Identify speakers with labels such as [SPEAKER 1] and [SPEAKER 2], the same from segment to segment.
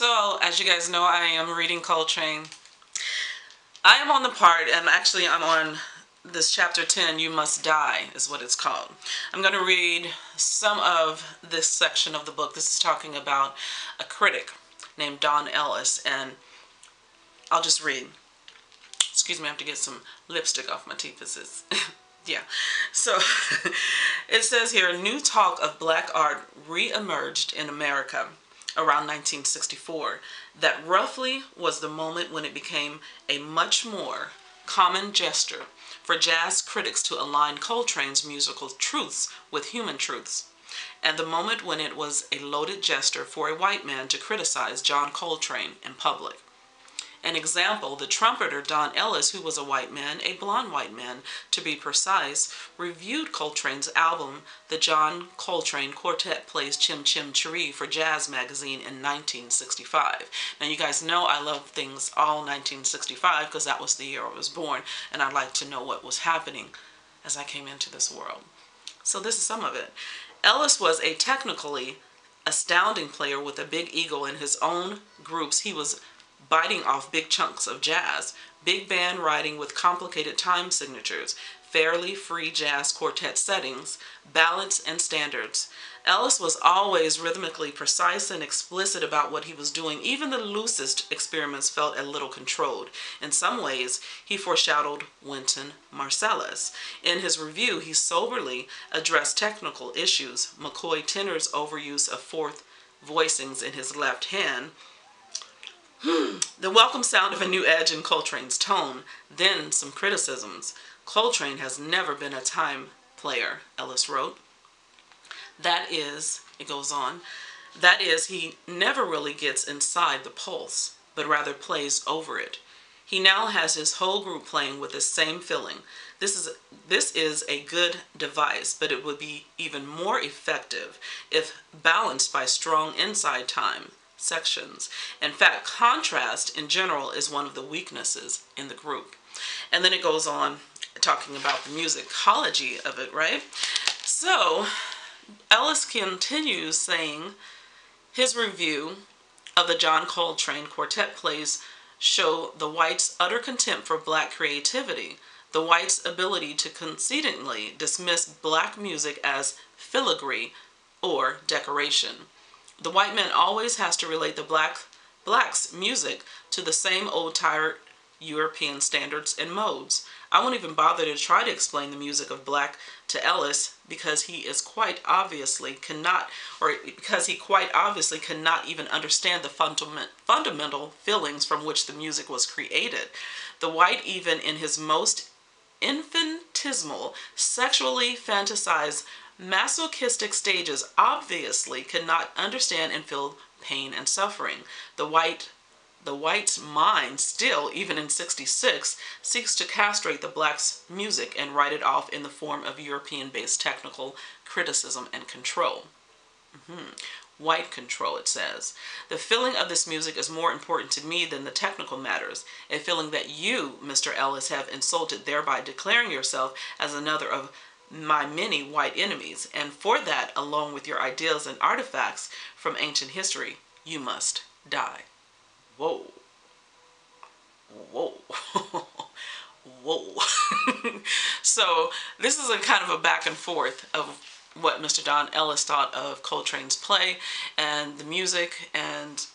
[SPEAKER 1] So, as you guys know, I am reading Coltrane. I am on the part, and actually I'm on this chapter 10, You Must Die, is what it's called. I'm going to read some of this section of the book. This is talking about a critic named Don Ellis, and I'll just read. Excuse me, I have to get some lipstick off my teeth. Yeah. So, it says here, new talk of black art re-emerged in America around 1964. That roughly was the moment when it became a much more common gesture for jazz critics to align Coltrane's musical truths with human truths, and the moment when it was a loaded gesture for a white man to criticize John Coltrane in public. An example, the trumpeter Don Ellis, who was a white man, a blonde white man to be precise, reviewed Coltrane's album, The John Coltrane Quartet Plays Chim Chim Cheree for Jazz Magazine in 1965. Now you guys know I love things all 1965 because that was the year I was born, and I like to know what was happening as I came into this world. So this is some of it. Ellis was a technically astounding player with a big ego in his own groups. He was biting off big chunks of jazz, big band writing with complicated time signatures, fairly free jazz quartet settings, ballads and standards. Ellis was always rhythmically precise and explicit about what he was doing. Even the loosest experiments felt a little controlled. In some ways, he foreshadowed Wynton Marsalis. In his review, he soberly addressed technical issues, McCoy tenor's overuse of fourth voicings in his left hand, the welcome sound of a new edge in Coltrane's tone, then some criticisms. Coltrane has never been a time player, Ellis wrote. That is, it goes on, that is, he never really gets inside the pulse, but rather plays over it. He now has his whole group playing with the same feeling. This is a good device, but it would be even more effective if balanced by strong inside time sections. In fact, contrast in general is one of the weaknesses in the group. And then it goes on talking about the musicology of it, right? So Ellis continues saying his review of the John Coltrane Quartet plays show the whites' utter contempt for black creativity, the whites' ability to concedingly dismiss black music as filigree or decoration. The white man always has to relate the black's music to the same old tired European standards and modes. I won't even bother to try to explain the music of black to Ellis because he quite obviously cannot even understand the fundamental feelings from which the music was created. The white, even in his most infinitesimal, sexually fantasized masochistic stages, obviously cannot understand and feel pain and suffering. The white's mind still, even in '66, seeks to castrate the black's music and write it off in the form of European-based technical criticism and control. White control, it says. The feeling of this music is more important to me than the technical matters, a feeling that you, Mr. Ellis, have insulted, thereby declaring yourself as another of my many white enemies, and for that, along with your ideas and artifacts from ancient history, you must die. Whoa. Whoa. Whoa. So this is a kind of a back and forth of what Mr. Don Ellis thought of Coltrane's play and the music, and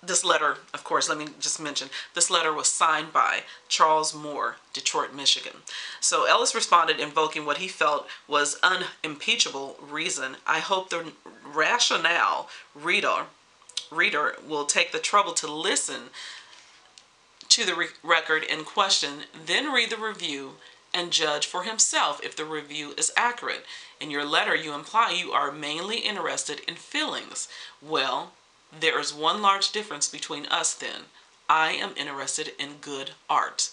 [SPEAKER 1] this letter, of course, let me just mention, this letter was signed by Charles Moore, Detroit, Michigan. So Ellis responded invoking what he felt was unimpeachable reason. I hope the rationale reader will take the trouble to listen to the record in question, then read the review and judge for himself if the review is accurate. In your letter, you imply you are mainly interested in feelings. Well, there is one large difference between us then. I am interested in good art.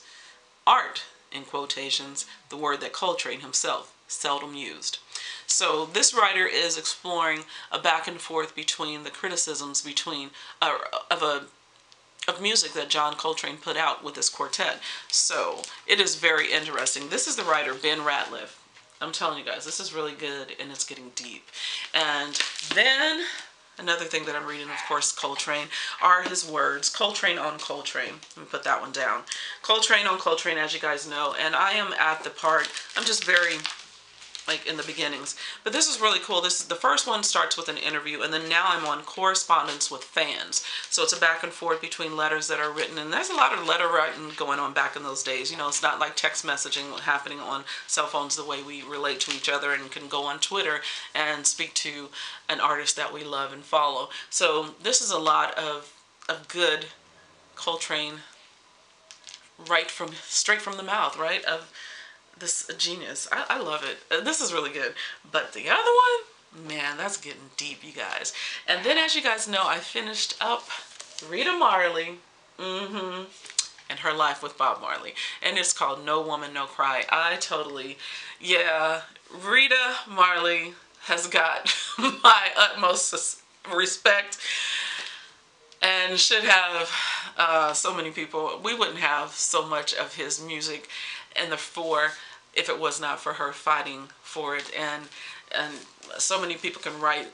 [SPEAKER 1] Art, in quotations, the word that Coltrane himself seldom used. So this writer is exploring a back and forth between the criticisms of music that John Coltrane put out with his quartet. So it is very interesting. This is the writer Ben Ratliff. I'm telling you guys, this is really good and it's getting deep. And then Another thing that I'm reading, of course, Coltrane, are his words. Coltrane on Coltrane. Let me put that one down. Coltrane on Coltrane, as you guys know. And I am at the part, I'm just very, like, in the beginnings. But this is really cool. This is the first one starts with an interview, and then now I'm on correspondence with fans. So it's a back and forth between letters that are written, and there's a lot of letter writing going on back in those days. You know, it's not like text messaging happening on cell phones the way we relate to each other and can go on Twitter and speak to an artist that we love and follow. So this is a lot of good Coltrane, straight from the mouth, right? Of this genius. I love it. This is really good. But the other one, man, that's getting deep, you guys. And then, as you guys know, I finished up Rita Marley and her life with Bob Marley. And it's called No Woman, No Cry. Yeah, Rita Marley has got my utmost respect and should have so many people. We wouldn't have so much of his music in the fore if it was not for her fighting for it, and so many people can write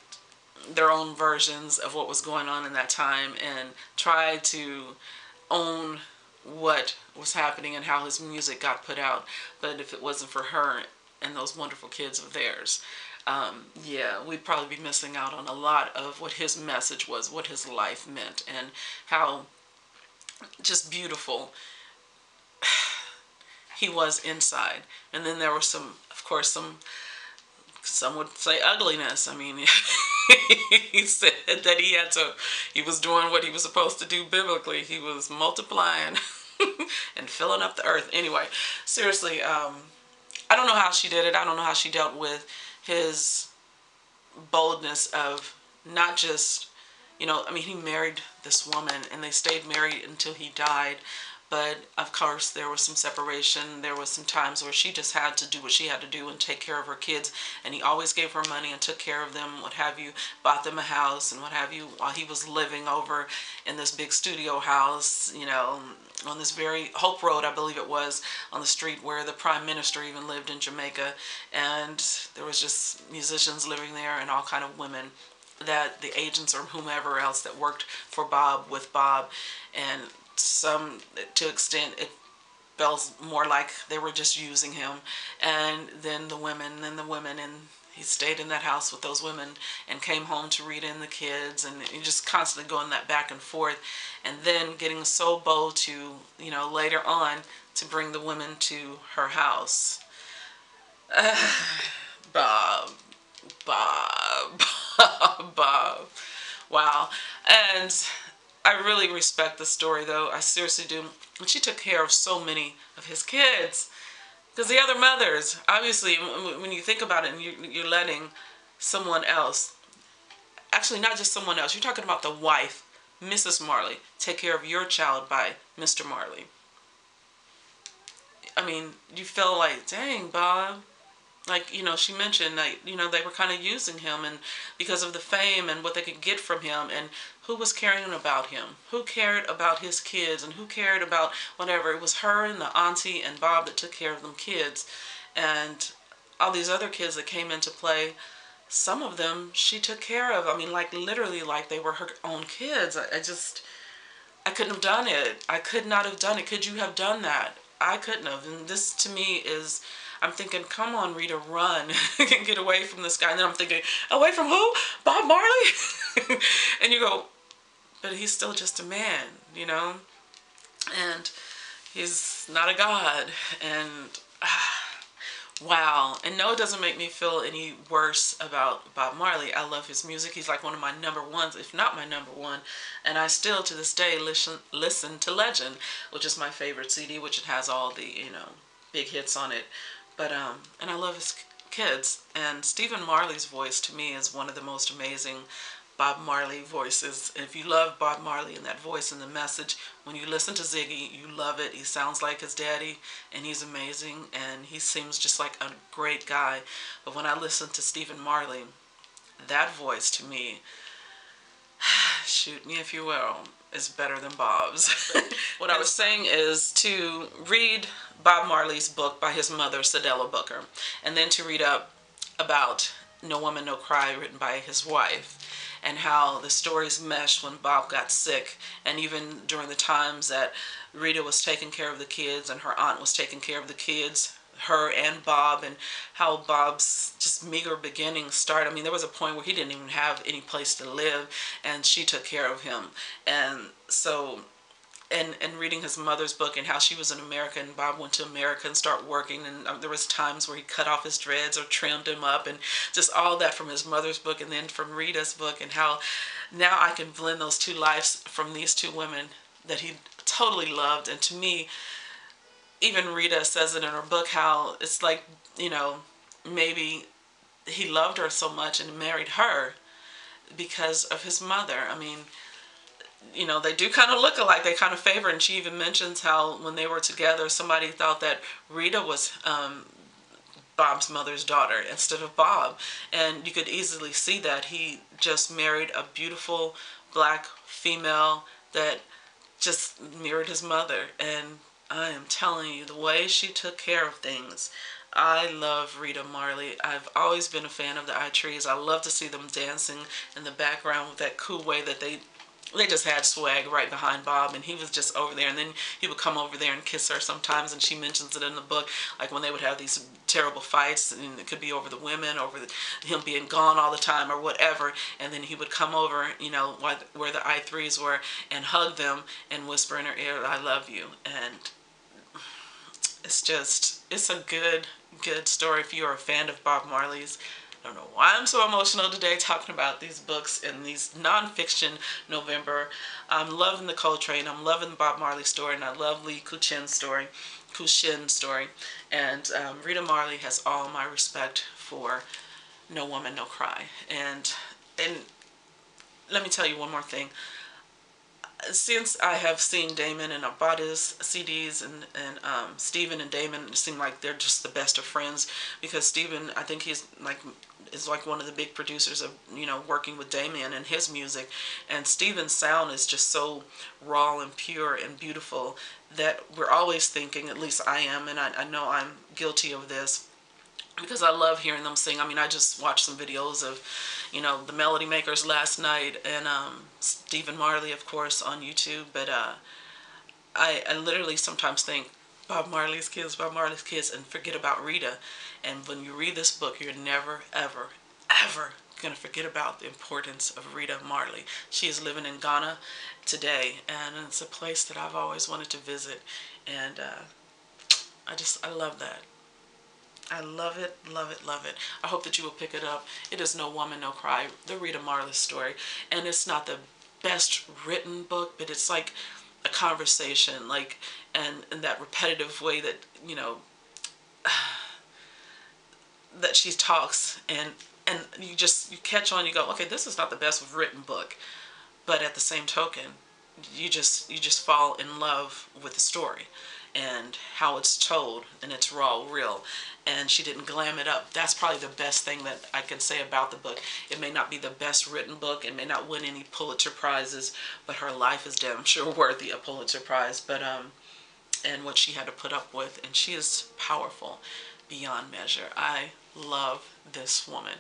[SPEAKER 1] their own versions of what was going on in that time and try to own what was happening and how his music got put out. But if it wasn't for her and those wonderful kids of theirs, yeah, we'd probably be missing out on a lot of what his message was, what his life meant, and how just beautiful he was inside. And then there were some, of course, some would say ugliness. I mean, he said that he was doing what he was supposed to do biblically. He was multiplying and filling up the earth. Anyway, seriously, I don't know how she did it. I don't know how she dealt with his boldness of not just, you know, I mean, he married this woman and they stayed married until he died. But, of course, there was some separation. There was some times where she just had to do what she had to do and take care of her kids. And he always gave her money and took care of them, what have you, bought them a house and what have you, while he was living over in this big studio house, you know, on this very Hope Road, I believe it was, on the street where the Prime Minister even lived in Jamaica. And there was just musicians living there and all kind of women, that the agents or whomever else that worked for Bob, with Bob, and some, to extent, it felt more like they were just using him. And then the women, and he stayed in that house with those women and came home to Rita and the kids, and you just constantly going that back and forth, and then getting so bold to, you know, later on to bring the women to her house. Bob. Wow. And I really respect the story, though. I seriously do. And she took care of so many of his kids. Because the other mothers, obviously, when you think about it, and you're letting someone else, actually not just someone else, you're talking about the wife, Mrs. Marley, take care of your child by Mr. Marley. I mean, you feel like, dang, Bob. Like, you know, she mentioned that, you know, they were kind of using him, and because of the fame and what they could get from him, and who was caring about him? Who cared about his kids, and who cared about whatever? It was her and the auntie and Bob that took care of them kids. And all these other kids that came into play, some of them she took care of. I mean, like, literally like they were her own kids. I couldn't have done it. I could not have done it. Could you have done that? I couldn't have. And this, to me, is, I'm thinking, come on, Rita, run. Get away from this guy. And then I'm thinking, away from who? Bob Marley? And you go, but he's still just a man, you know? And he's not a god. And wow. And no, it doesn't make me feel any worse about Bob Marley. I love his music. He's like one of my number ones, if not my number one. And I still, to this day, listen to Legend, which is my favorite CD, which it has all the, you know, big hits on it. But, and I love his kids. And Stephen Marley's voice, to me, is one of the most amazing Bob Marley voices. And if you love Bob Marley and that voice and the message, when you listen to Ziggy, you love it. He sounds like his daddy, and he's amazing, and he seems just like a great guy. But when I listen to Stephen Marley, that voice, to me, shoot me if you will, is better than Bob's. What I was saying is to read Bob Marley's book by his mother, Cedella Booker, and then to read up about No Woman, No Cry, written by his wife. and how the stories meshed when Bob got sick, and even during the times that Rita was taking care of the kids and her aunt was taking care of the kids, her and Bob, and how Bob's just meager beginnings started. I mean, there was a point where he didn't even have any place to live, and she took care of him. And so, and reading his mother's book and how she was in America and Bob went to America and started working, and there was times where he cut off his dreads or trimmed him up, and just all that from his mother's book and then from Rita's book, and how now I can blend those two lives from these two women that he totally loved. And to me, even Rita says it in her book, how it's like, maybe he loved her so much and married her because of his mother. I mean, they do kind of look alike. They kind of favor. And she even mentions how when they were together, somebody thought that Rita was Bob's mother's daughter instead of Bob. And you could easily see that he just married a beautiful black female that just mirrored his mother. And I am telling you, the way she took care of things. I love Rita Marley. I've always been a fan of the I Trees. I love to see them dancing in the background with that cool way that they just had swag right behind Bob, and he was just over there, and then he would come over there and kiss her sometimes, and she mentions it in the book, like when they would have these terrible fights, and it could be over the women, over him being gone all the time or whatever, and then he would come over, where the I3s were, and hug them and whisper in her ear, "I love you." And it's a good story if you're a fan of Bob Marley's. I don't know why I'm so emotional today talking about these books and these nonfiction November. I'm loving the Coltrane. I'm loving the Bob Marley story, and I love Lee Cuccin's story. And Rita Marley has all my respect for No Woman, No Cry. And let me tell you one more thing. Since I have seen Damon and I bought his CDs, and Stephen and Damon seem like they're just the best of friends, because Stephen, I think is like one of the big producers of working with Damon and his music, and Stephen's sound is just so raw and pure and beautiful that we're always thinking, at least I am, and I know I'm guilty of this, because I love hearing them sing. I mean, I just watched some videos of, the Melody Makers last night, and Stephen Marley, of course, on YouTube. But I literally sometimes think Bob Marley's kids, and forget about Rita. And when you read this book, you're never, ever, ever going to forget about the importance of Rita Marley. She is living in Ghana today, and it's a place that I've always wanted to visit. And I love that. I love it, love it, love it. I hope that you will pick it up. It is No Woman, No Cry, the Rita Marley story. And it's not the best written book, but it's like a conversation, and in that repetitive way that, that she talks, and you catch on, you go, okay, this is not the best written book. But at the same token, you just fall in love with the story and how it's told, and it's raw, real, and she didn't glam it up. That's probably the best thing that I can say about the book. It may not be the best written book, it may not win any Pulitzer Prizes, but her life is damn sure worthy a Pulitzer Prize. But and what she had to put up with, and she is powerful beyond measure. I love this woman.